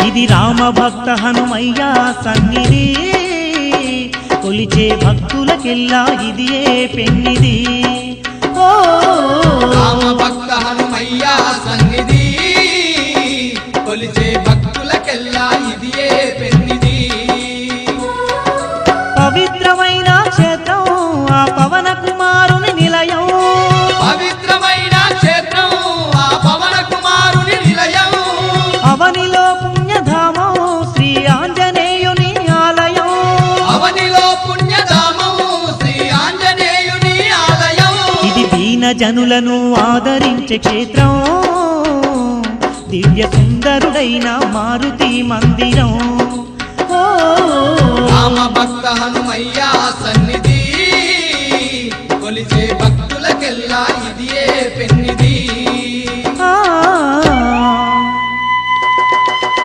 ఇది రామ భక్త హనుమయ్య సన్నిధి కొలిచే భక్తులకెల్లా ఇది పెన్నిది ఓ రామ భక్త హనుమయ్య సన్నిధి కొలిచే భక్తులకెల్లా ఇది పెన్నిది పవిత్రమైన క్షేత్రం ఆ పవన కుమారుని నిలయం పవిత్రమైన క్షేత్రం ఆ పవన కుమారుని నిలయం అవనిలో పుణ్యధామం శ్రీ ఆంజనేయుని ఆలయం అవనిలో పుణ్యధామం శ్రీ ఆంజనేయుని ఆలయం ఇది దీన జనులను ఆదరించే క్షేత్రం దివ్య సుందరుడైన మారుతి మందిరం ఓ రామ భక్త హనుమయ్య సన్నిధి కొలిచే భక్తులకెల్లా ఇది పెన్నిది